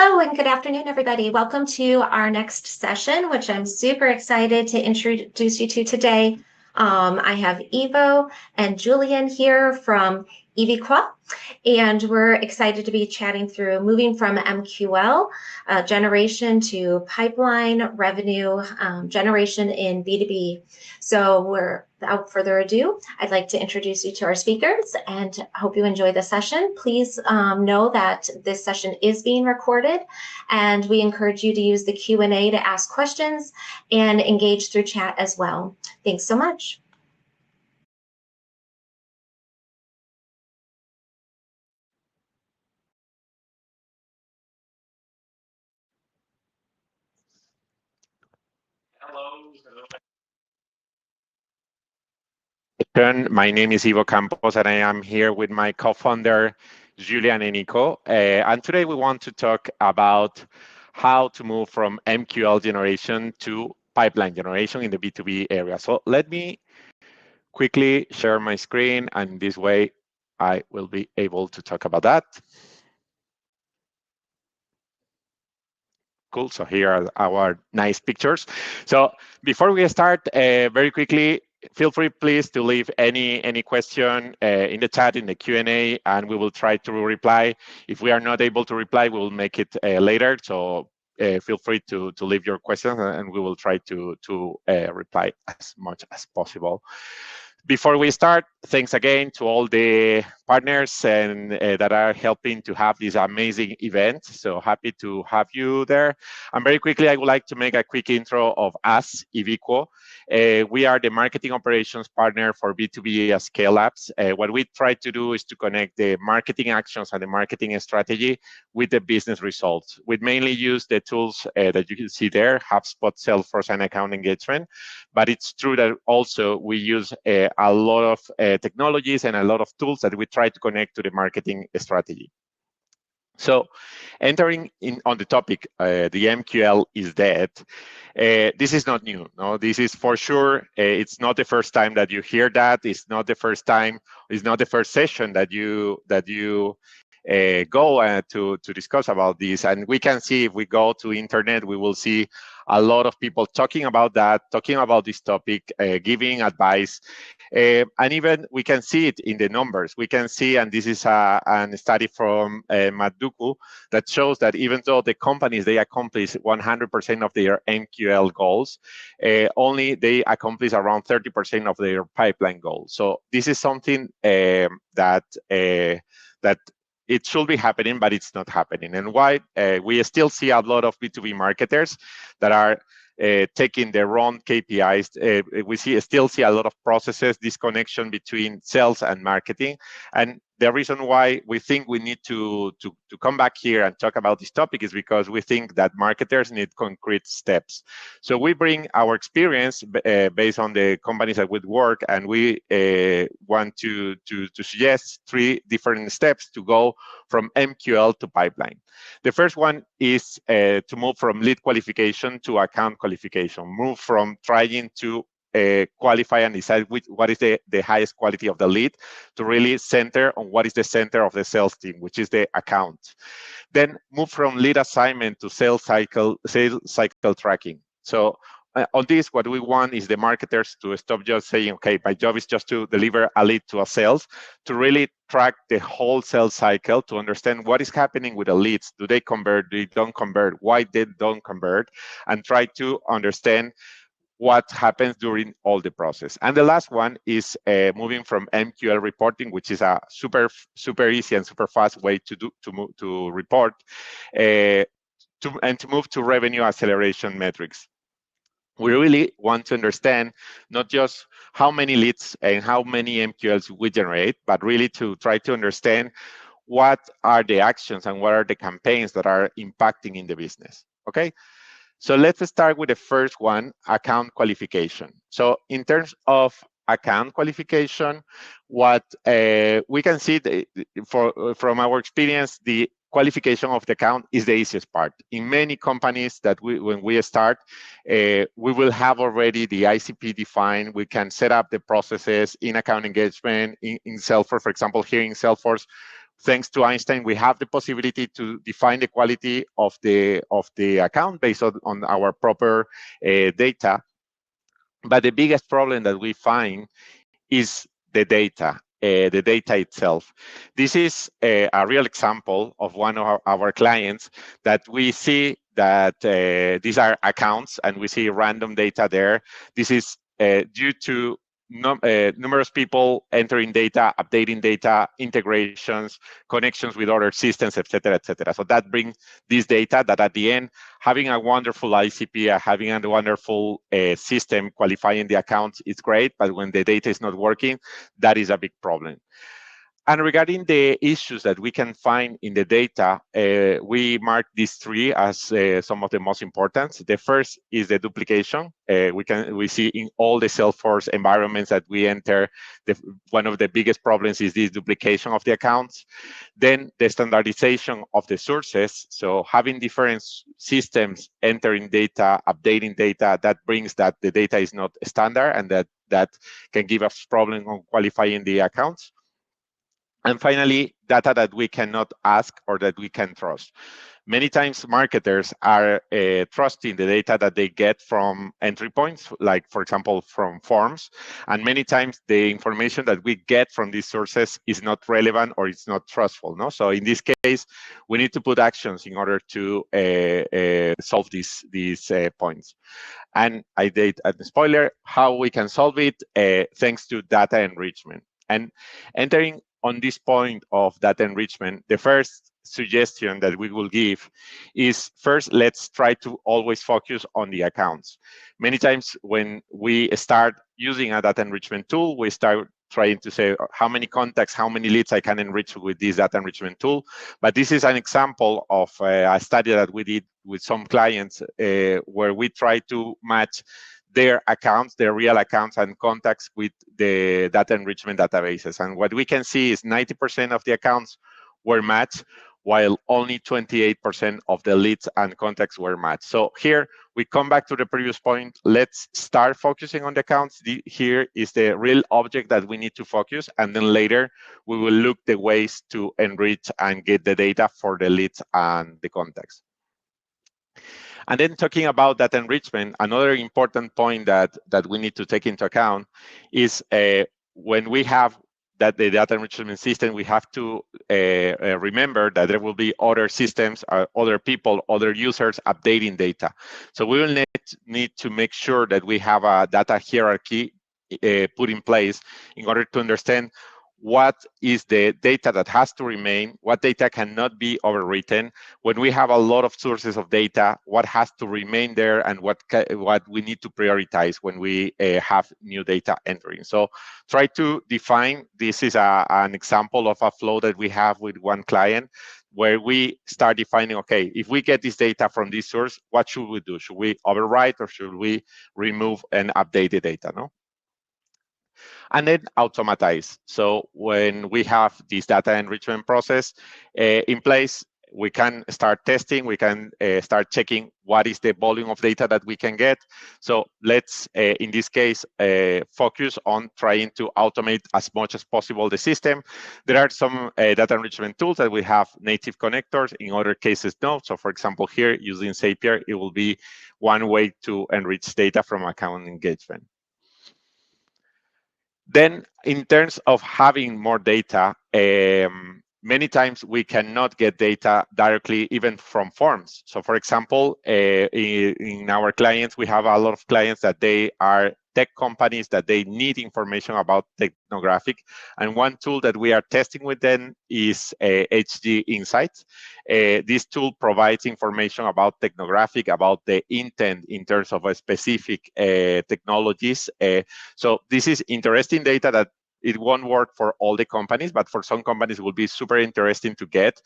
Hello and good afternoon, everybody. Welcome to our next session, which I'm super excited to introduce you to today. I have Ivo and Julien here from IVICUO, and we're excited to be chatting through moving from MQL generation to pipeline revenue generation in B2B. So without further ado, I'd like to introduce you to our speakers and hope you enjoy the session. Please know that this session is being recorded, and we encourage you to use the Q&A to ask questions and engage through chat as well. Thanks so much. Hello. My name is Ivo Campos, and I am here with my co-founder, Julien and Hennico. And today we want to talk about how to move from MQL generation to pipeline generation in the B2B area. So let me quickly share my screen, and this way I will be able to talk about that. Cool, so here are our nice pictures. So before we start, very quickly, feel free, please, to leave any question in the chat, in the Q&A, and we will try to reply. If we are not able to reply, we will make it later. So feel free to leave your questions, and we will try to reply as much as possible. Before we start, thanks again to all the partners and that are helping to have this amazing event. So happy to have you there. And very quickly, I would like to make a quick intro of us, IVICUO. We are the marketing operations partner for B2B scale-ups. What we try to do is to connect the marketing actions and the marketing strategy with the business results. We mainly use the tools that you can see there, HubSpot, Salesforce, and Account Engagement. But it's true that also we use a lot of technologies and a lot of tools that we try to connect to the marketing strategy. So entering in on the topic, the MQL is dead. This is not new. No, this is for sure. It's not the first time that you hear that. It's not the first time. It's not the first session that you go to discuss about this. And we can see, if we go to internet, we will see a lot of people talking about that, talking about this topic, giving advice. And even we can see it in the numbers. We can see, and this is a study from Maduku that shows that even though the companies, they accomplish 100% of their MQL goals, only they accomplish around 30% of their pipeline goals. So this is something that it should be happening, but it's not happening. And why? We still see a lot of B2B marketers that are taking their own KPIs. We still see a lot of processes, disconnection between sales and marketing. And the reason why we think we need to come back here and talk about this topic is because we think that marketers need concrete steps. So we bring our experience based on the companies that we work, and we want to suggest 3 different steps to go from MQL to pipeline. The first one is to move from lead qualification to account qualification, move from trying to qualify and decide what is the highest quality of the lead, to really center on what is the center of the sales team, which is the account. Then move from lead assignment to sales cycle tracking. So on this, what we want is the marketers to stop just saying, okay, my job is just to deliver a lead to a sales, to really track the whole sales cycle, to understand what is happening with the leads. Do they convert? Do they don't convert? Why they don't convert? And try to understand what happens during all the process. And the last one is moving from MQL reporting, which is a super easy and super fast way to report, and to move to revenue acceleration metrics. We really want to understand not just how many leads and how many MQLs we generate, but really to try to understand what are the actions and what are the campaigns that are impacting in the business. Okay. So let's start with the first one, account qualification. So in terms of account qualification, what we can see from our experience, the qualification of the account is the easiest part. In many companies that when we start, we will have already the ICP defined. We can set up the processes in account engagement, in Salesforce, for example. Here in Salesforce, thanks to Einstein, we have the possibility to define the quality of the account based on our proper data. But the biggest problem that we find is the data itself. This is a real example of one of our clients that we see that these are accounts and we see random data there. This is due to numerous people entering data, updating data, integrations, connections with other systems, etc., etc. So that brings this data that at the end, having a wonderful ICP, having a wonderful system qualifying the accounts is great, but when the data is not working, that is a big problem. And regarding the issues that we can find in the data, we mark these three as some of the most important. The first is the duplication. We see in all the Salesforce environments that we enter, one of the biggest problems is this duplication of the accounts. Then the standardization of the sources. So having different systems entering data, updating data, that brings that the data is not standard, and that can give us problem on qualifying the accounts. And finally, data that we cannot ask or that we can trust. Many times marketers are trusting the data that they get from entry points, like for example, from forms. And many times the information that we get from these sources is not relevant or it's not trustful. No? So in this case, we need to put actions in order to solve these points. And I did a spoiler, how we can solve it, thanks to data enrichment. And entering on this point of data enrichment, the first suggestion that we will give is first, let's try to always focus on the accounts. Many times when we start using a data enrichment tool, we start trying to say how many contacts, how many leads I can enrich with this data enrichment tool. But this is an example of a study that we did with some clients where we try to match their accounts, their real accounts and contacts with the data enrichment databases. And what we can see is 90% of the accounts were matched, while only 28% of the leads and contacts were matched. So here we come back to the previous point. Let's start focusing on the accounts. Here is the real object that we need to focus. And then later we will look the ways to enrich and get the data for the leads and the contacts. And then talking about that enrichment, another important point that we need to take into account is when we have the data enrichment system, we have to remember that there will be other systems, other people, other users updating data. So we will need to make sure that we have a data hierarchy put in place in order to understand what is the data that has to remain, what data cannot be overwritten. When we have a lot of sources of data, what has to remain there and what we need to prioritize when we have new data entering. So try to define, this is an example of a flow that we have with one client where we start defining, okay, if we get this data from this source, what should we do? Should we overwrite or should we remove and update the data, no? And then automatize. So when we have this data enrichment process in place, we can start testing, we can start checking what is the volume of data that we can get. So let's, in this case, focus on trying to automate as much as possible the system. There are some data enrichment tools that we have native connectors, in other cases no. So for example, here using Zapier, it will be one way to enrich data from account engagement. Then in terms of having more data, many times we cannot get data directly even from forms. So for example, in our clients, we have a lot of clients that they are tech companies that they need information about technographic. And one tool that we are testing with them is HG Insights. This tool provides information about technographic, about the intent in terms of a specific technologies. So this is interesting data that it won't work for all the companies, but for some companies it will be super interesting to get,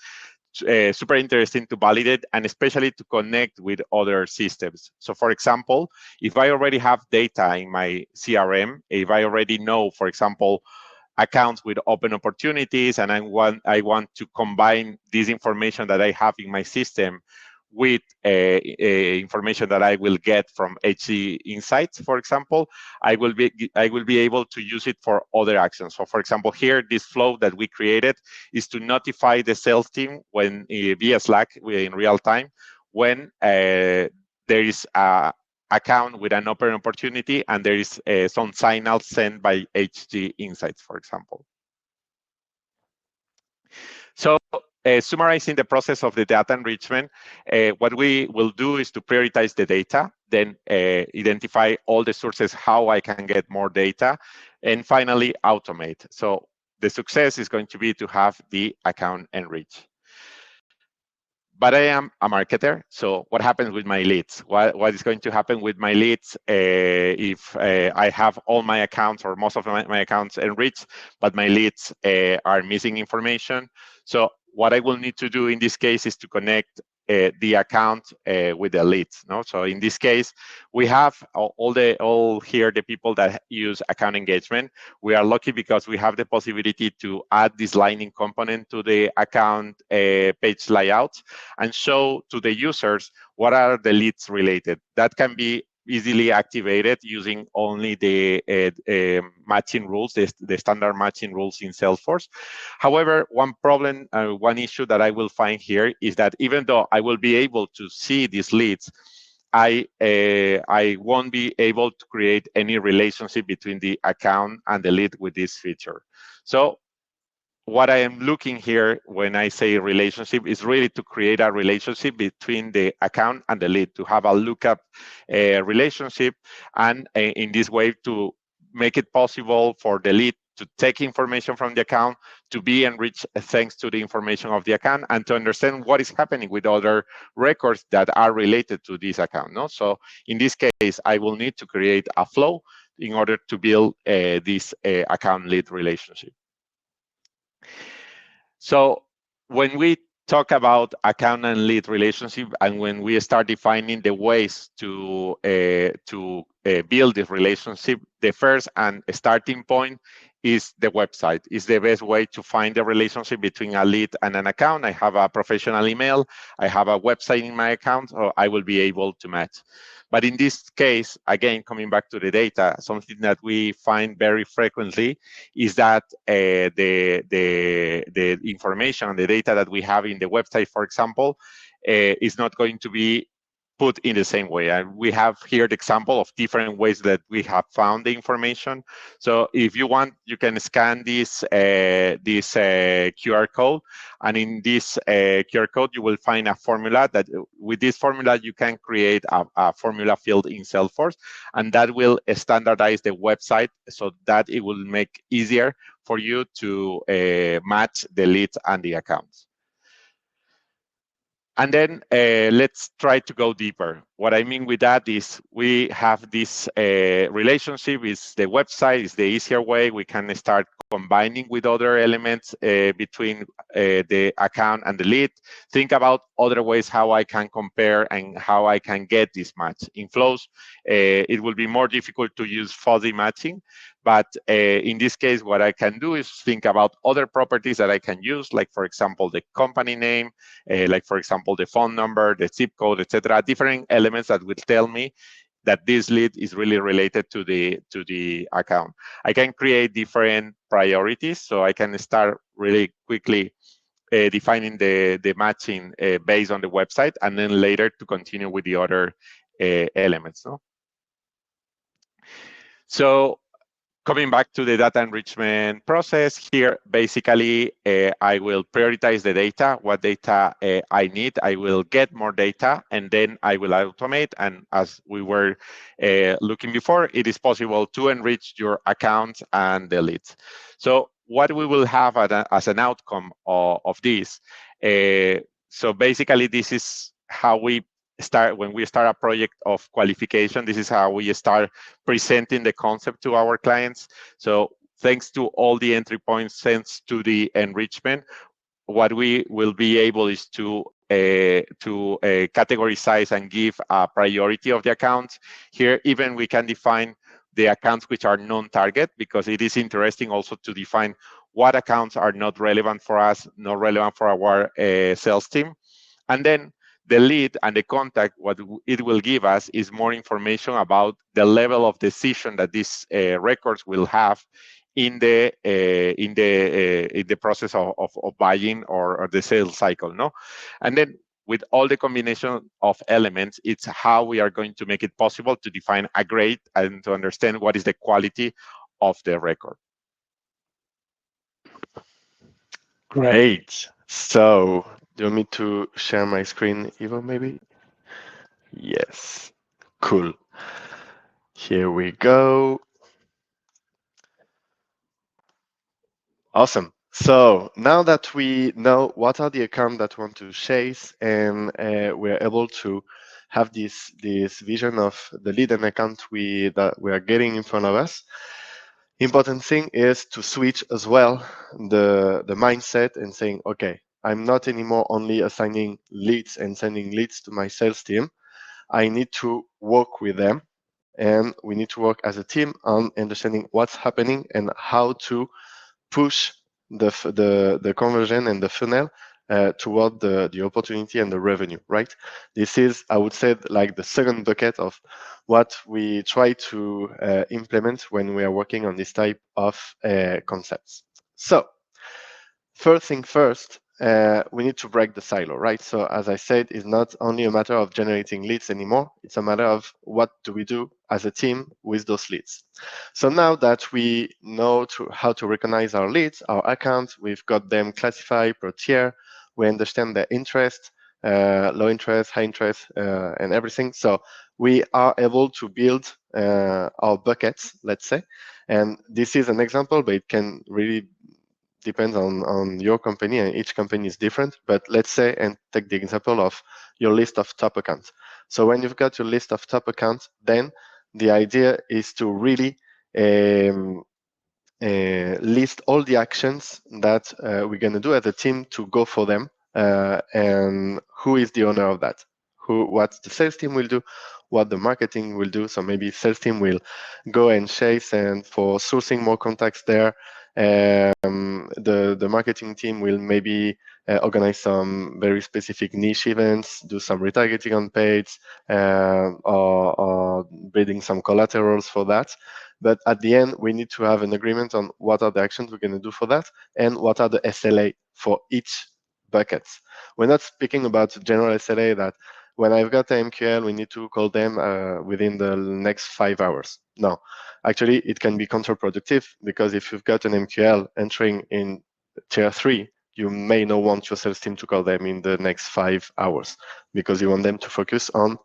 super interesting to validate, and especially to connect with other systems. So for example, if I already have data in my CRM, if I already know, for example, accounts with open opportunities, and I want to combine this information that I have in my system with information that I will get from HG Insights, for example, I will be able to use it for other actions. So for example, here, this flow that we created is to notify the sales team when via Slack in real time when there is a account with an open opportunity and there is some signal sent by HG Insights, for example. So summarizing the process of the data enrichment, what we will do is to prioritize the data, then identify all the sources, how I can get more data, and finally automate. So the success is going to be to have the account enriched. But I am a marketer, so what happens with my leads? What is going to happen with my leads if I have all my accounts or most of my accounts enriched, but my leads are missing information? So what I will need to do in this case is to connect the account with the leads. No, so in this case, we have all here the people that use account engagement. We are lucky because we have the possibility to add this lining component to the account page layout and show to the users what are the leads related. That can be easily activated using only the matching rules, the standard matching rules in Salesforce. However, one problem, one issue that I will find here is that even though I will be able to see these leads, I won't be able to create any relationship between the account and the lead with this feature. So what I am looking here when I say relationship is really to create a relationship between the account and the lead, to have a lookup relationship, and in this way to make it possible for the lead to take information from the account, to be enriched thanks to the information of the account, and to understand what is happening with other records that are related to this account. No? So in this case, I will need to create a flow in order to build this account lead relationship. So when we talk about account and lead relationship, and when we start defining the ways to build this relationship, the first and starting point is the website. Is the best way to find the relationship between a lead and an account. I have a professional email, I have a website in my account, or I will be able to match. But in this case, again, coming back to the data, something that we find very frequently is that the information, the data that we have in the website, for example, is not going to be put in the same way. And we have here the example of different ways that we have found the information. So if you want, you can scan this QR code, and in this QR code, you will find a formula that with this formula, you can create a formula field in Salesforce, and that will standardize the website so that it will make easier for you to match the leads and the accounts. And then let's try to go deeper. What I mean with that is we have this relationship, is the website, is the easier way. We can start combining with other elements between the account and the lead. Think about other ways how I can compare and how I can get this match. In flows, it will be more difficult to use fuzzy matching. But in this case, what I can do is think about other properties that I can use, like, for example, the company name, like, for example, the phone number, the zip code, etc. Different elements that will tell me that this lead is really related to the account. I can create different priorities, so I can start really quickly defining the matching based on the website, and then later to continue with the other elements. No? So coming back to the data enrichment process here, basically, I will prioritize the data, what data I need. I will get more data, and then I will automate. And as we were looking before, it is possible to enrich your account and the leads. So what we will have as an outcome of this. So basically, this is how we start when we start a project of qualification. This is how we start presenting the concept to our clients. So thanks to all the entry points, thanks to the enrichment, what we will be able is to categorize and give a priority of the accounts. Here, even we can define the accounts which are non-target, because it is interesting also to define what accounts are not relevant for us, not relevant for our sales team. And then The lead and the contact, what it will give us is more information about the level of decision that these records will have in the process of buying or the sales cycle, no? And then with all the combination of elements, it's how we are going to make it possible to define a grade and to understand what is the quality of the record. Great. So, do you want me to share my screen, Ivo, maybe? Yes. Cool. Here we go. Awesome. So now that we know what are the accounts that we want to chase, and we're able to have this vision of the lead and account that we are getting in front of us, important thing is to switch as well the mindset and saying, okay, I'm not anymore only assigning leads and sending leads to my sales team. I need to work with them, and we need to work as a team on understanding what's happening and how to push the conversion and the funnel toward the opportunity and the revenue, right? This is, I would say, like the second bucket of what we try to implement when we are working on this type of concepts. So first thing first, we need to break the silo, right? So as I said, it's not only a matter of generating leads anymore, it's a matter of what do we do as a team with those leads. So now that we know how to recognize our leads, our accounts, we've got them classified per tier, we understand their interest, low interest, high interest, and everything. So we are able to build our buckets, let's say. And this is an example, but it can really depends on your company, and each company is different. But let's say, and take the example of your list of top accounts. So when you've got your list of top accounts, then the idea is to really list all the actions that we're going to do as a team to go for them, and who is the owner of that, what the sales team will do, what the marketing will do. So maybe sales team will go and chase and for sourcing more contacts there. The marketing team will maybe organize some very specific niche events, do some retargeting on page, or building some collaterals for that. But at the end, we need to have an agreement on what are the actions we're going to do for that and what are the SLA for each bucket. We're not speaking about general SLA that when I've got an MQL, we need to call them within the next 5 hours. No, actually, it can be counterproductive, because if you've got an MQL entering in tier 3, you may not want your sales team to call them in the next 5 hours, because you want them to focus on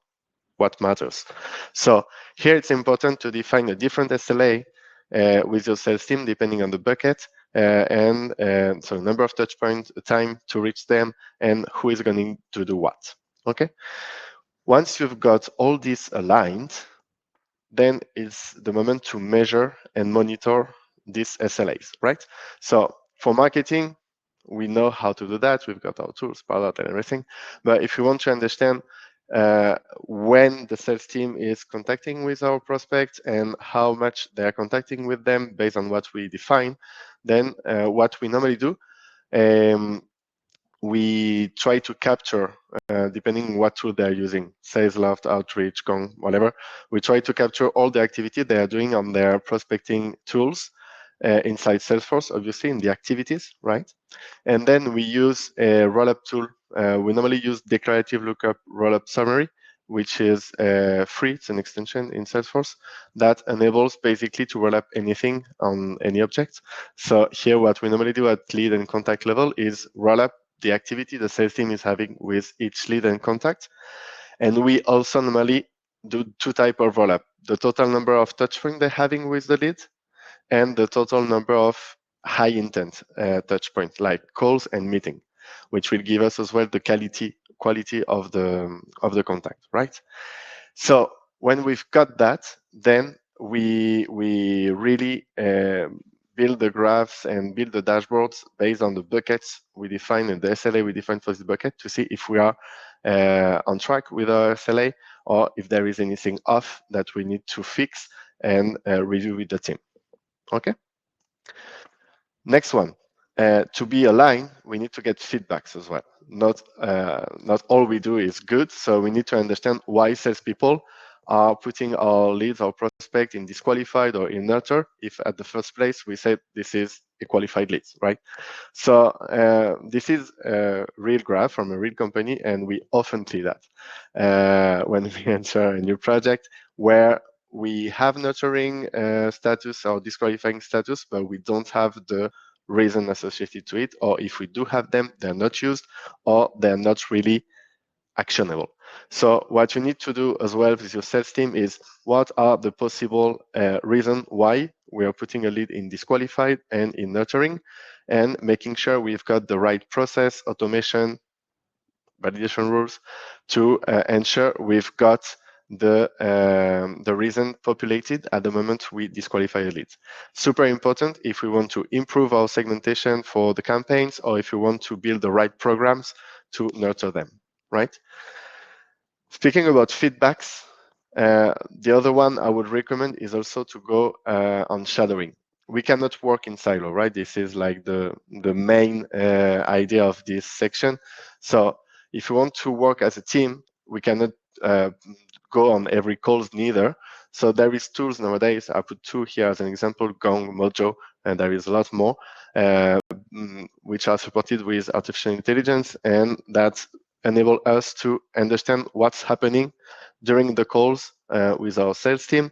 what matters. So here it's important to define a different SLA with your sales team depending on the bucket, and so number of touch points, time to reach them, and who is going to do what. Okay. Once you've got all this aligned, then it's the moment to measure and monitor these SLAs, right? So for marketing, we know how to do that. We've got our tools, product, and everything. But if you want to understand when the sales team is contacting with our prospects and how much they are contacting with them based on what we define, then what we normally do, we try to capture, depending what tool they're using, Salesloft, Outreach, Gong, whatever, we try to capture all the activity they are doing on their prospecting tools inside Salesforce, obviously, in the activities, right? And then we use a rollup tool. We normally use declarative lookup rollup summary, which is free. It's an extension in Salesforce that enables basically to roll up anything on any object. So here, what we normally do at lead and contact level is roll up the activity the sales team is having with each lead and contact. And we also normally do 2 types of roll-up: the total number of touch points they're having with the lead, and the total number of high intent touch points, like calls and meeting, which will give us as well the quality of the contact, right? So when we've got that, then we really build the graphs and build the dashboards based on the buckets we define and the SLA we define for this bucket, to see if we are on track with our SLA, or if there is anything off that we need to fix and review with the team. Okay. Next one. to be aligned, we need to get feedbacks as well. Not all we do is good, so we need to understand why salespeople are putting our leads or prospect in disqualified or in nurture, if at the first place we said this is a qualified leads, right? So this is a real graph from a real company, and we often see that when we enter a new project where we have nurturing status or disqualifying status, but we don't have the reason associated to it, or if we do have them, they're not used, or they're not really actionable. So what you need to do as well with your sales team is what are the possible reasons why we are putting a lead in disqualified and in nurturing, and making sure we've got the right process, automation, validation rules to ensure we've got the reason populated at the moment we disqualify a lead. Super important if we want to improve our segmentation for the campaigns, or if we want to build the right programs to nurture them, right? Speaking about feedbacks, the other one I would recommend is also to go on shadowing. We cannot work in silo, right? This is like the main idea of this section. So if you want to work as a team, we cannot go on every calls neither. So there is tools nowadays. I put two here as an example, Gong, Mojo, and there is a lot more, which are supported with artificial intelligence, and that enable us to understand what's happening during the calls with our sales team.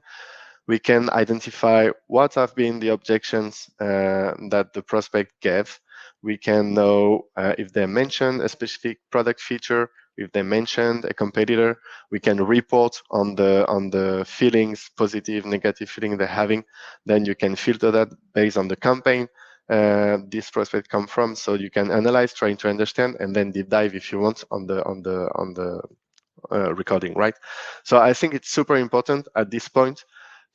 We can identify what have been the objections that the prospect gave. We can know if they mentioned a specific product feature, if they mentioned a competitor. We can report on the feelings, positive, negative feeling they're having. Then you can filter that based on the campaign this prospect come from. So you can analyze, trying to understand, and then deep dive if you want on the recording, right? So I think it's super important at this point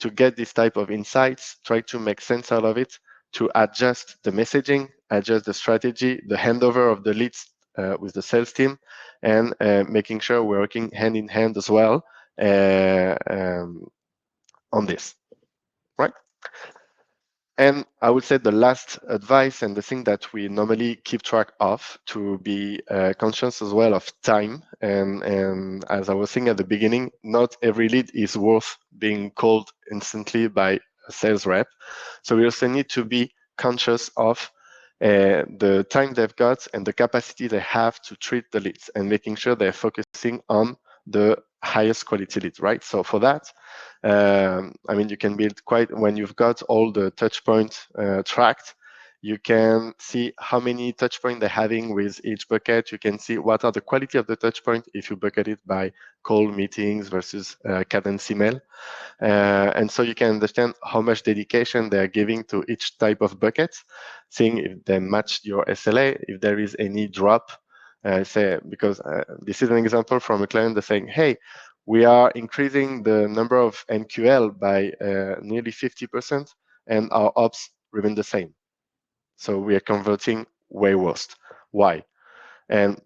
to get this type of insights, try to make sense out of it, to adjust the messaging, adjust the strategy, the handover of the leads with the sales team, and making sure we're working hand in hand as well on this, right? And I would say the last advice, and the thing that we normally keep track of, to be conscious as well of time. And as I was saying at the beginning, not every lead is worth being called instantly by a sales rep. So we also need to be conscious of the time they've got and the capacity they have to treat the leads, and making sure they're focusing on the highest quality lead, right? So for that, I mean, you can build when you've got all the touch points tracked, you can see how many touch points they're having with each bucket. You can see what are the quality of the touch point if you bucket it by call, meetings versus cadence email. And so you can understand how much dedication they're giving to each type of bucket, seeing if they match your SLA, if there is any drop. Because this is an example from a client that's saying, hey, we are increasing the number of MQL by nearly 50%, and our ops remain the same. So we are converting way worse. Why? And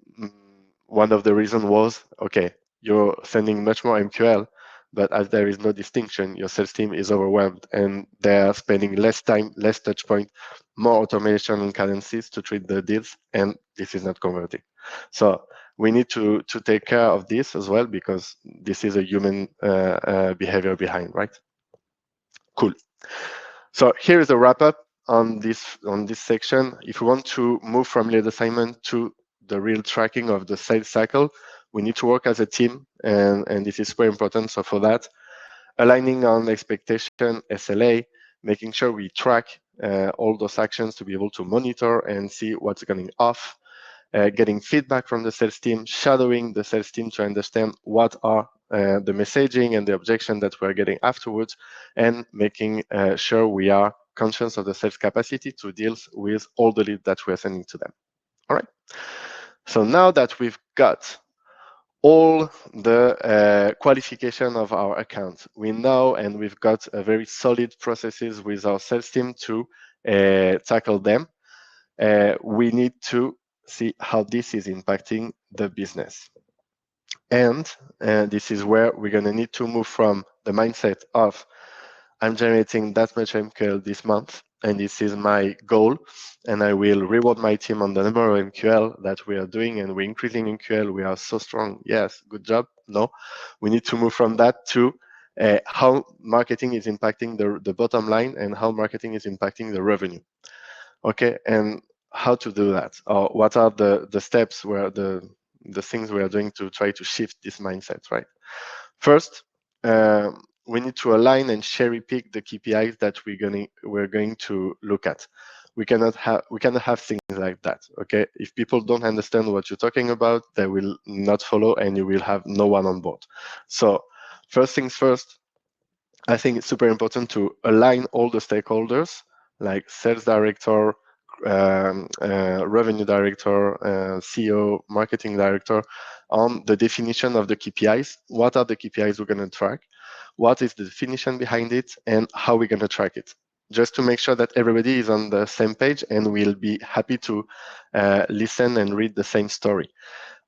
one of the reasons was, okay, you're sending much more MQL, but as there is no distinction, your sales team is overwhelmed, and they're spending less time, less touch point, more automation and cadences to treat the deals, and this is not converting. So we need to take care of this as well, because this is a human behavior behind, right? Cool. So here is a wrap up on this section. If we want to move from lead assignment to the real tracking of the sales cycle, we need to work as a team, and this is very important. So for that, aligning on expectation, SLA, making sure we track all those actions to be able to monitor and see what's going off, getting feedback from the sales team, shadowing the sales team to understand what are the messaging and the objection that we're getting afterwards, and making sure we are conscious of the sales capacity to deal with all the leads that we're sending to them. All right. So now that we've got all the qualification of our accounts, we know, and we've got a very solid processes with our sales team to tackle them. We need to see how this is impacting the business. And this is where we're going to need to move from the mindset of I'm generating that much MQL this month and this is my goal, and I will reward my team on the number of MQL that we are doing, and we're increasing MQL. We are so strong. Yes, good job. No, we need to move from that to how marketing is impacting the bottom line and how marketing is impacting the revenue. Okay, and how to do that, or what are the steps where the things we are doing to try to shift this mindset, right? First, we need to align and cherry pick the KPIs that we're going to look at. We cannot have things like that. Okay, if people don't understand what you're talking about, they will not follow, and you will have no one on board. So, first things first, I think it's super important to align all the stakeholders, like sales director, revenue director, CEO, marketing director, on the definition of the KPIs. What are the KPIs we're going to track? What is the definition behind it, and how we're going to track it? Just to make sure that everybody is on the same page and will be happy to listen and read the same story.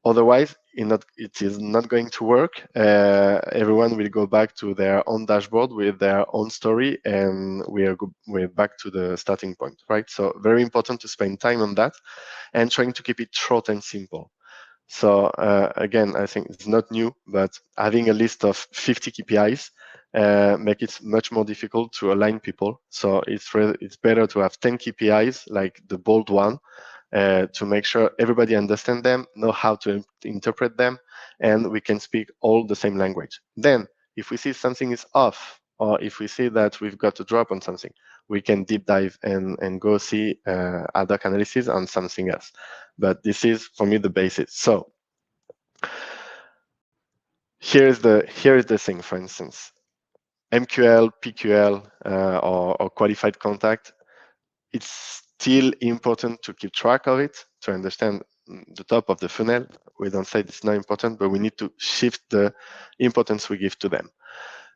Otherwise, it is not going to work. Everyone will go back to their own dashboard with their own story, and we're back to the starting point, right? So very important to spend time on that and trying to keep it short and simple. So again, I think it's not new, but having a list of 50 KPIs make it much more difficult to align people. So it's better to have 10 KPIs, like the bold one, to make sure everybody understand them, know how to interpret them, and we can speak all the same language. Then, if we see something is off, or if we see that we've got to drop on something, we can deep dive and go see ad hoc analysis on something else. But this is, for me, the basis. So here is the thing, for instance, MQL, PQL, or qualified contact. It's still important to keep track of it, to understand the top of the funnel. We don't say it's not important, but we need to shift the importance we give to them.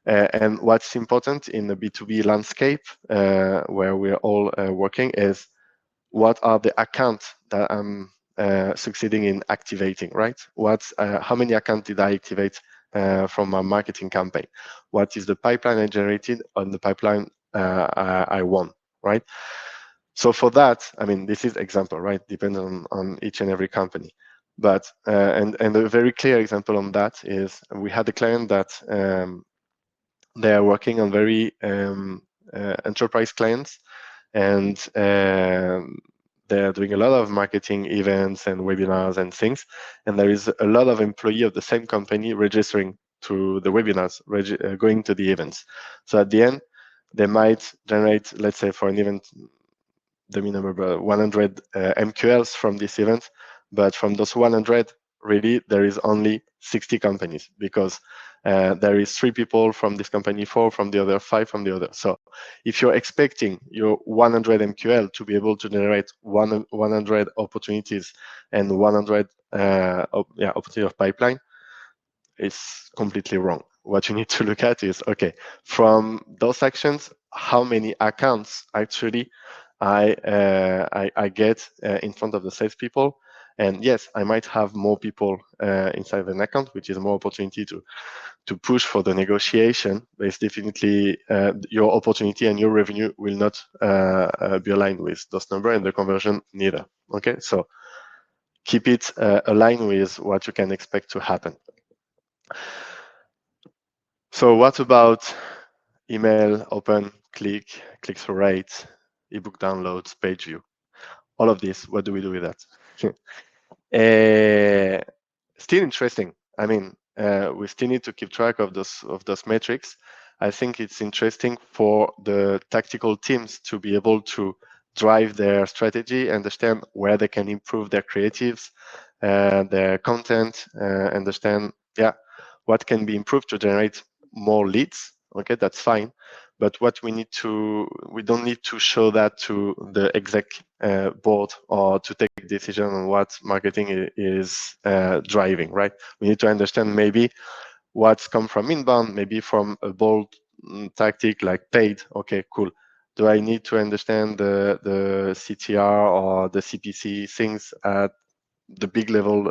And what's important in the B2B landscape, where we're all working, is what are the accounts that I'm succeeding in activating, right? How many accounts did I activate from my marketing campaign? What is the pipeline I generated on the pipeline I won, right? So for that, I mean, this is example, right? Depends on each and every company. But and a very clear example on that is we had a client that they are working on very enterprise clients, and they're doing a lot of marketing events and webinars and things. And there is a lot of employee of the same company registering to the webinars, going to the events. So at the end, they might generate, let's say, for an event, the minimum 100 MQLs from this event, but from those 100, really there is only 60 companies, because there is 3 people from this company, 4 from the other, 5 from the other. So if you're expecting your 100 MQL to be able to generate 100 opportunities and 100 opportunity of pipeline, it's completely wrong. What you need to look at is, okay, from those actions, how many accounts actually I get in front of the salespeople. And yes, I might have more people inside an account, which is more opportunity to push for the negotiation. But it's definitely your opportunity and your revenue will not be aligned with those numbers, and the conversion neither. Okay, so keep it aligned with what you can expect to happen. So what about email, open, click-through rate, ebook downloads, page view? All of this, what do we do with that? Still interesting. I mean, we still need to keep track of those metrics. I think it's interesting for the tactical teams to be able to drive their strategy, understand where they can improve their creatives, their content, understand, what can be improved to generate more leads. Okay, that's fine. But what we don't need to show that to the exec board, or to take decision on what marketing is driving, right? We need to understand maybe what's come from inbound, maybe from a bold tactic like paid. Okay, cool. Do I need to understand the CTR or the CPC things at the big level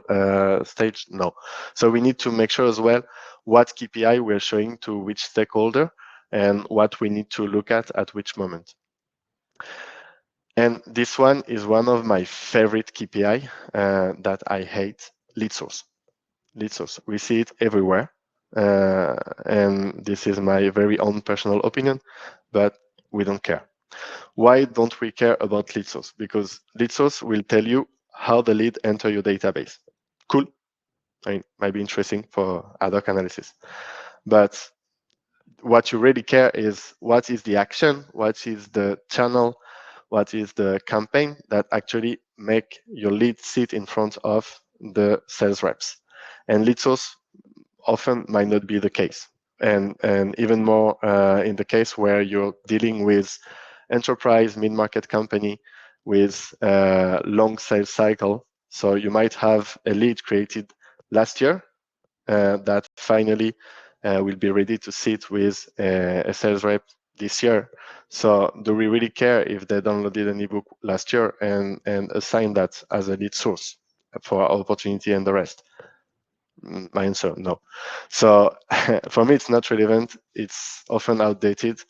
stage? No. So we need to make sure as well what KPI we're showing to which stakeholder, and what we need to look at which moment. And this one is one of my favorite KPI that I hate, lead source. Lead source. We see it everywhere. And this is my very own personal opinion, but we don't care. Why don't we care about lead source? Because lead source will tell you how the lead enter your database. Cool. I mean, might be interesting for ad hoc analysis. But what you really care is what is the action, what is the channel, what is the campaign that actually make your lead sit in front of the sales reps. And lead source often might not be the case. And even more in the case where you're dealing with enterprise mid-market company with long sales cycle. So you might have a lead created last year that finally will be ready to sit with a sales rep this year. So do we really care if they downloaded an ebook last year and assign that as a lead source for our opportunity and the rest? My answer, no. So for me, it's not relevant. It's often outdated,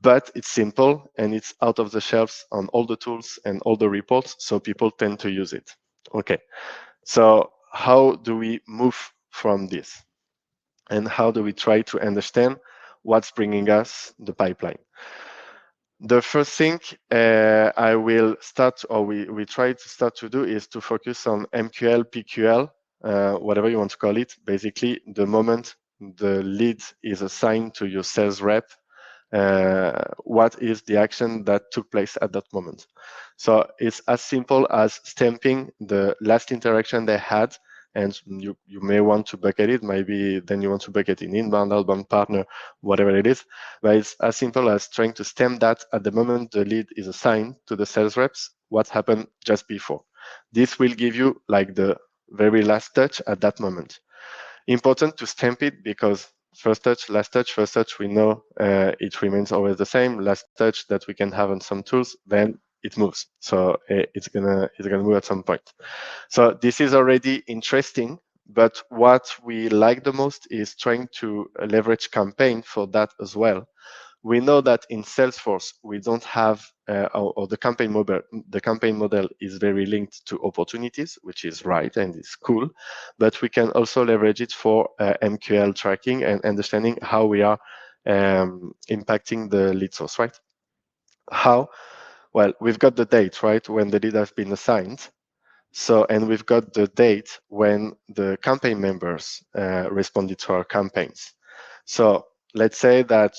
but it's simple and it's out of the shelves on all the tools and all the reports. So people tend to use it. Okay. So how do we move from this? And how do we try to understand what's bringing us the pipeline? The first thing I will start, or we try to start to do, is to focus on MQL, PQL, whatever you want to call it. Basically, the moment the lead is assigned to your sales rep, what is the action that took place at that moment. So it's as simple as stamping the last interaction they had, and you may want to bucket it. Maybe then you want to bucket in inbound, outbound, partner, whatever it is. But it's as simple as trying to stamp that at the moment the lead is assigned to the sales reps, what happened just before. This will give you like the very last touch at that moment. Important to stamp it because first touch, last touch, first touch, we know it remains always the same. Last touch that we can have on some tools, then it moves. So it's gonna move at some point. So this is already interesting, but what we like the most is trying to leverage campaign for that as well. We know that in Salesforce, we don't have, or the campaign model is very linked to opportunities, which is right and is cool, but we can also leverage it for MQL tracking and understanding how we are impacting the lead source, right? How? Well, we've got the date, right, when the lead has been assigned. So, and we've got the date when the campaign members responded to our campaigns. So let's say that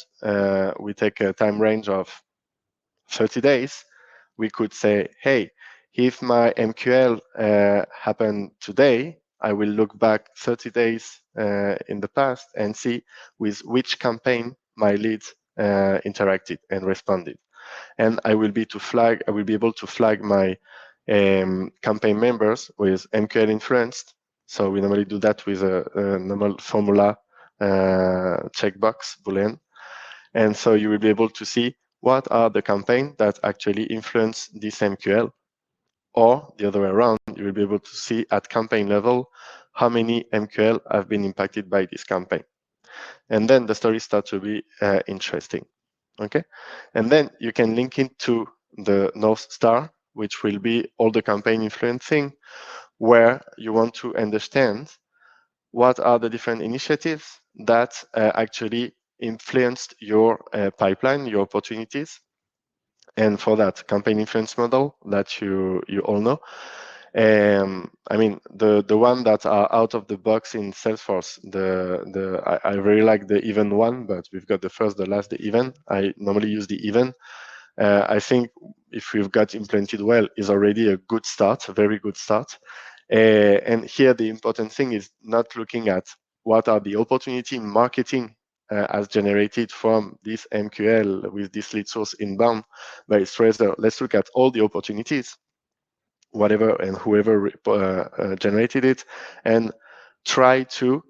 we take a time range of 30 days. We could say, hey, if my MQL happened today, I will look back 30 days in the past and see with which campaign my lead interacted and responded. And I will be able to flag my campaign members with MQL influenced. So we normally do that with a normal formula checkbox Boolean. And so you will be able to see what are the campaigns that actually influence this MQL. Or the other way around, you will be able to see at campaign level how many MQL have been impacted by this campaign. And then the story starts to be interesting. Okay, and then you can link it to the North Star, which will be all the campaign influencing, where you want to understand what are the different initiatives that actually influenced your pipeline, your opportunities. And for that campaign influence model that you all know, I mean the one that are out of the box in Salesforce. I really like the even one, but we've got the first, the last, the even. I normally use the even. I think if we've got implemented well, is already a good start, a very good start. And here the important thing is not looking at what are the opportunity in marketing as generated from this MQL with this lead source inbound, but it's rather let's look at all the opportunities, whatever and whoever generated it, and try to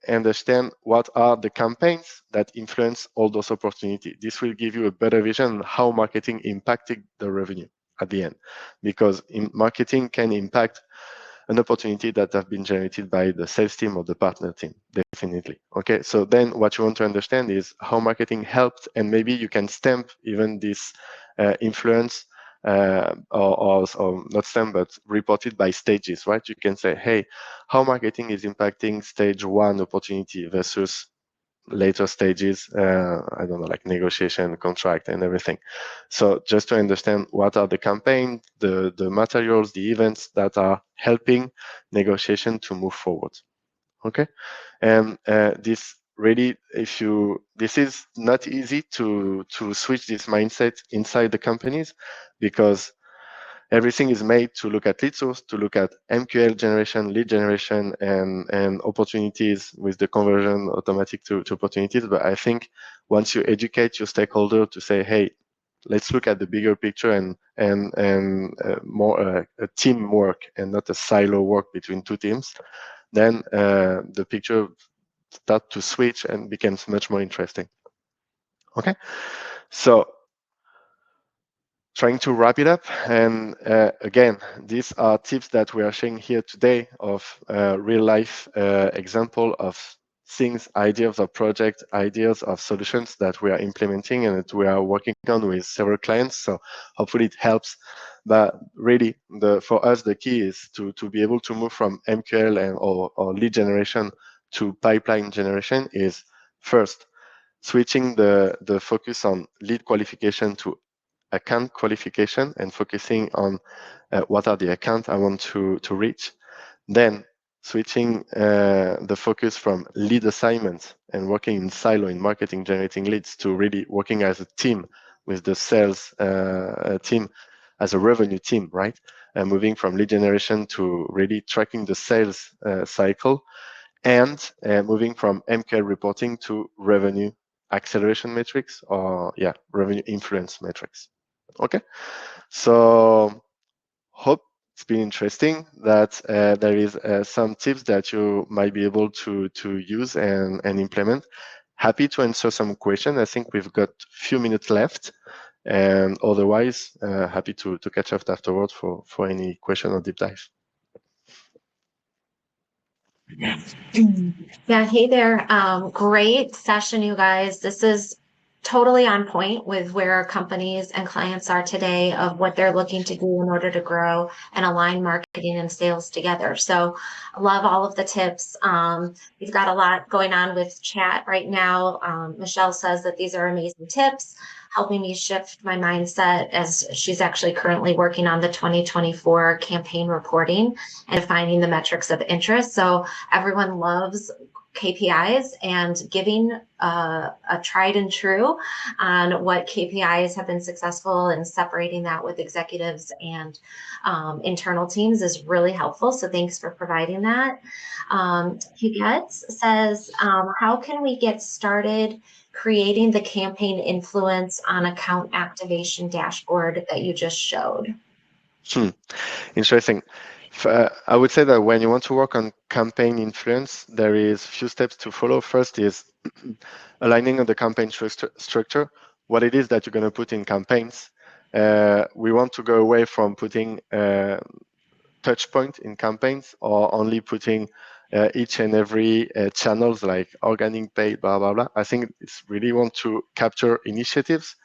understand what are the campaigns that influence all those opportunities. This will give you a better vision on how marketing impacted the revenue at the end, because marketing can impact an opportunity that have been generated by the sales team or the partner team, definitely. Okay, so then what you want to understand is how marketing helped, and maybe you can stamp even this influence or not STEM, but reported by stages, right? You can say, hey, how marketing is impacting stage 1 opportunity versus later stages, I don't know, like negotiation, contract, and everything. So just to understand what are the campaigns, the materials, the events that are helping negotiation to move forward. Okay, and this really, this is not easy to switch this mindset inside the companies, because everything is made to look at lead source, to look at MQL generation, lead generation, and opportunities with the conversion automatic to opportunities. But I think once you educate your stakeholder to say, hey, let's look at the bigger picture and more a teamwork and not a silo work between two teams, then the picture starts to switch and becomes much more interesting. Okay, so trying to wrap it up, and again, these are tips that we are sharing here today of real life example of things, ideas of project, ideas of solutions that we are implementing and that we are working on with several clients. So hopefully it helps. But really, for us, the key is to be able to move from MQL or lead generation to pipeline generation is first switching the focus on lead qualification to account qualification and focusing on what are the accounts I want to reach. Then switching the focus from lead assignments and working in silo in marketing generating leads to really working as a team with the sales team as a revenue team, right? And moving from lead generation to really tracking the sales cycle, and moving from MQL reporting to revenue acceleration metrics, or revenue influence metrics. Okay, so hope it's been interesting, that there is some tips that you might be able to use and implement. Happy to answer some questions. I think we've got a few minutes left, and otherwise happy to catch up afterwards for any question or deep dive. Yeah, hey there. Great session, you guys. This is totally on point with where companies and clients are today, of what they're looking to do in order to grow and align marketing and sales together. So I love all of the tips. We've got a lot going on with chat right now. Michelle says that these are amazing tips, helping me shift my mindset, as she's actually currently working on the 2024 campaign reporting and defining the metrics of interest. So everyone loves KPIs, and giving a tried and true on what KPIs have been successful, and separating that with executives and internal teams is really helpful. So thanks for providing that. Huguette says, how can we get started creating the campaign influence on account activation dashboard that you just showed? Interesting. I would say that when you want to work on campaign influence, there is a few steps to follow. First is aligning on the campaign structure, what it is that you're going to put in campaigns. We want to go away from putting touch point in campaigns, or only putting each and every channels like organic, paid, blah, blah, blah. I think it's really want to capture initiatives,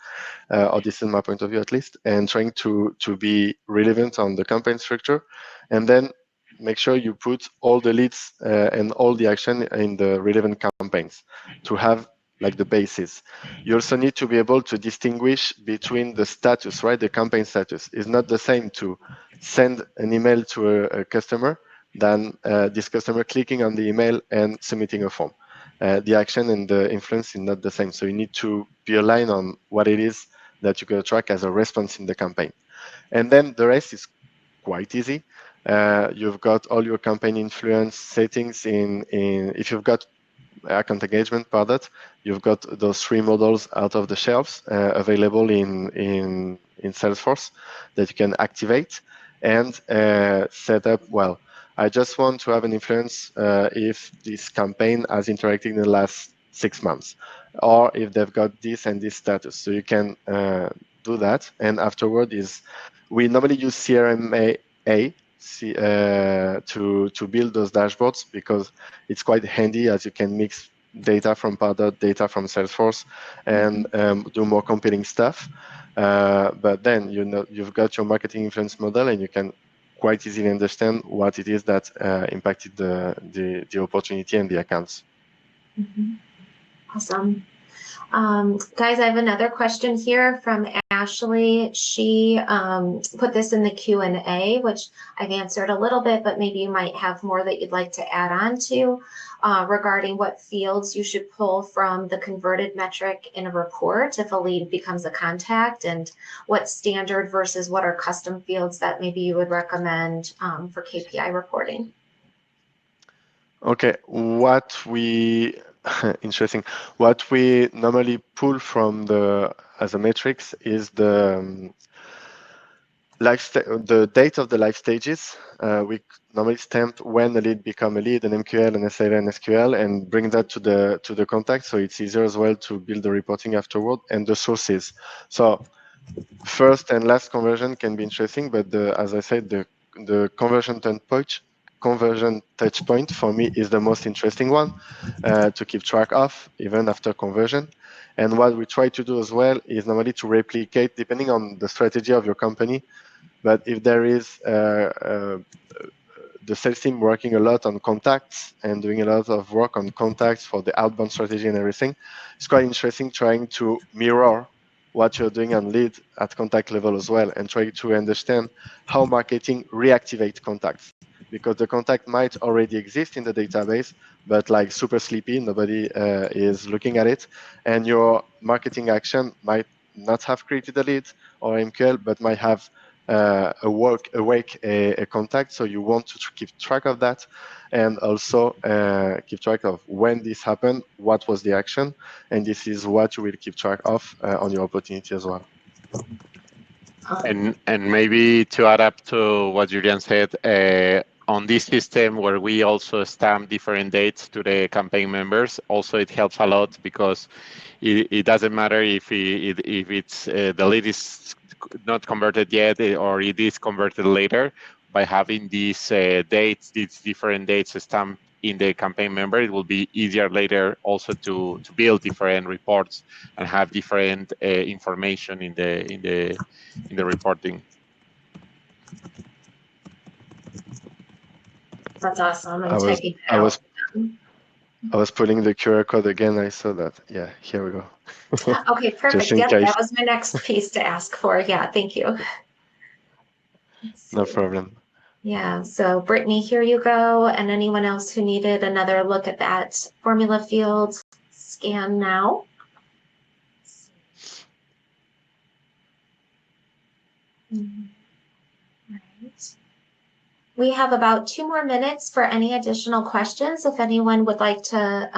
or this is my point of view at least, and trying to be relevant on the campaign structure, and then make sure you put all the leads and all the action in the relevant campaigns to have like the basis. You also need to be able to distinguish between the status, right? The campaign status is not the same to send an email to a customer than this customer clicking on the email and submitting a form. The action and the influence is not the same. So you need to be aligned on what it is that you're going to track as a response in the campaign. And then the rest is quite easy. You've got all your campaign influence settings in if you've got account engagement product, you've got those 3 models out of the shelves available in Salesforce that you can activate and set up. Well, I just want to have an influence if this campaign has interacted in the last 6 months, or if they've got this and this status. So you can do that. And afterward is, we normally use CRMA to build those dashboards, because it's quite handy, as you can mix data from Pardot, data from Salesforce, and do more competing stuff. But then you've got your marketing influence model, and you can quite easily understand what it is that impacted the opportunity and the accounts. Mm-hmm. Awesome. Guys, I have another question here from Ashley. She put this in the Q&A, which I've answered a little bit, but maybe you might have more that you'd like to add on to regarding what fields you should pull from the converted metric in a report if a lead becomes a contact, and what standard versus what are custom fields that maybe you would recommend for KPI reporting. Okay, interesting. What we normally pull from as a matrix is the the date of the life stages. We normally stamp when a lead become a lead, an MQL, an SLA, an SQL, and bring that to the contact, so it's easier as well to build the reporting afterward, and the sources. So first and last conversion can be interesting, but as I said, the conversion touch point for me is the most interesting one to keep track of, even after conversion. And what we try to do as well is normally to replicate, depending on the strategy of your company. But if there is the sales team working a lot on contacts and doing a lot of work on contacts for the outbound strategy and everything, it's quite interesting trying to mirror what you're doing on lead at contact level as well, and try to understand how marketing reactivate contacts, because the contact might already exist in the database, but like super sleepy, nobody is looking at it, and your marketing action might not have created a lead or MQL, but might have awake a contact. So you want to keep track of that, and also keep track of when this happened, what was the action, and this is what you will keep track of on your opportunity as well. And maybe to add up to what Julien said, on this system where we also stamp different dates to the campaign members, also it helps a lot, because it doesn't matter if it's the lead is not converted yet or it is converted later. By having these dates, these different dates stamped in the campaign member, it will be easier later also to build different reports and have different information in the reporting. That's awesome. I'm taking that out. I was pulling the QR code again. I saw that. Yeah, here we go. Okay, perfect. Yep, that was my next piece to ask for. Yeah, thank you. No problem. Yeah, so Brittany, here you go. And anyone else who needed another look at that formula field, scan now. Right. We have about 2 more minutes for any additional questions. If anyone would like to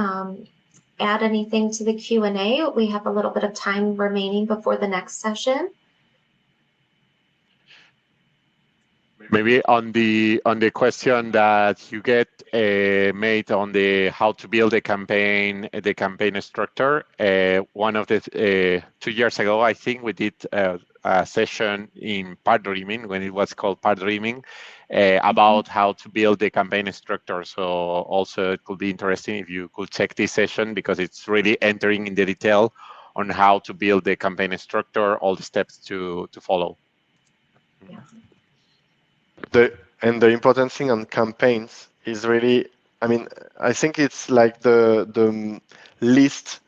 add anything to the Q&A, we have a little bit of time remaining before the next session. Maybe on the question that you get made on the how to build the campaign structure, one of the 2 years ago, I think we did a session in Part Dreaming, when it was called Part Dreaming, about how to build the campaign structure. So also it could be interesting if you could check this session, because it's really entering in the detail on how to build the campaign structure, all the steps to follow. Yeah. The important thing on campaigns is really, I mean, I think it's like the list.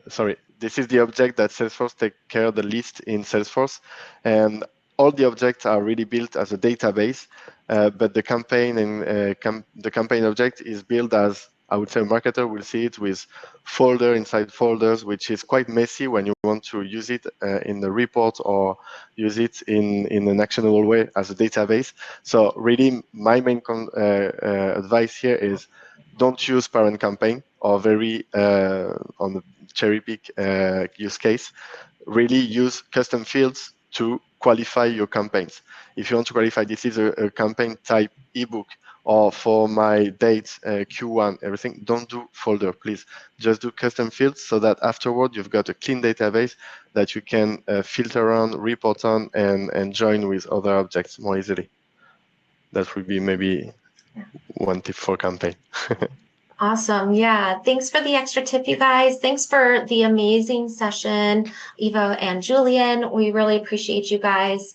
Sorry, this is the object that Salesforce take care of the list in Salesforce, and all the objects are really built as a database. But the campaign and the campaign object is built as, I would say, a marketer will see it with folder inside folders, which is quite messy when you want to use it in the report or use it in an actionable way as a database. So really, my main advice here is don't use parent campaign or very on the cherry pick use case. Really use custom fields to qualify your campaigns. If you want to qualify, this is a campaign type ebook, or for my dates, Q1, everything, don't do folder, please. Just do custom fields, so that afterward you've got a clean database that you can filter on, report on, and join with other objects more easily. That would be maybe one tip for campaign. Awesome. Yeah. Thanks for the extra tip, you guys. Thanks for the amazing session, Ivo and Julien. We really appreciate you guys.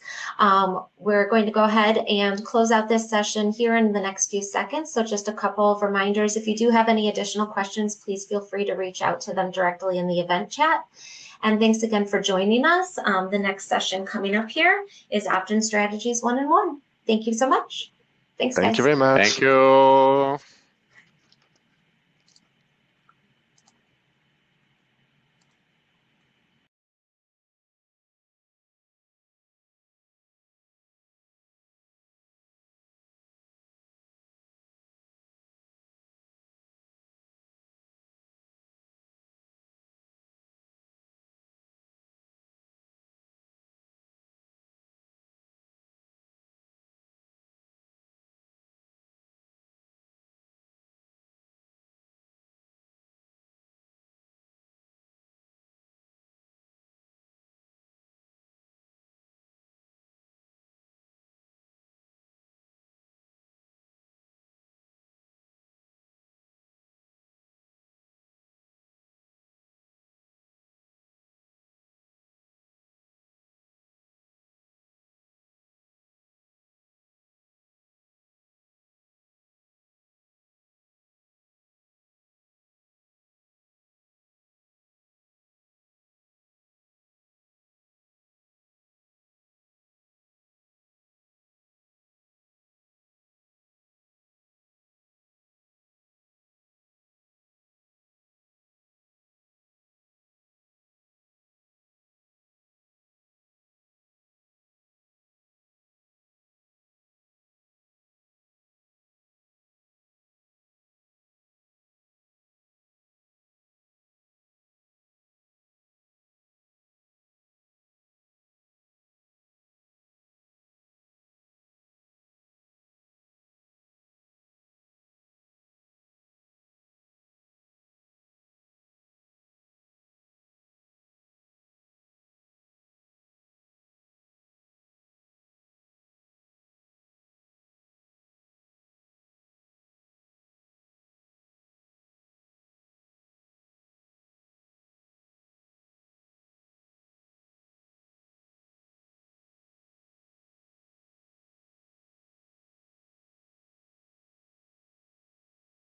We're going to go ahead and close out this session here in the next few seconds. So just a couple of reminders. If you do have any additional questions, please feel free to reach out to them directly in the event chat. And thanks again for joining us. The next session coming up here is Opt-in Strategies 1-on-1. Thank you so much. Thanks, guys. Thank you very much. Thank you.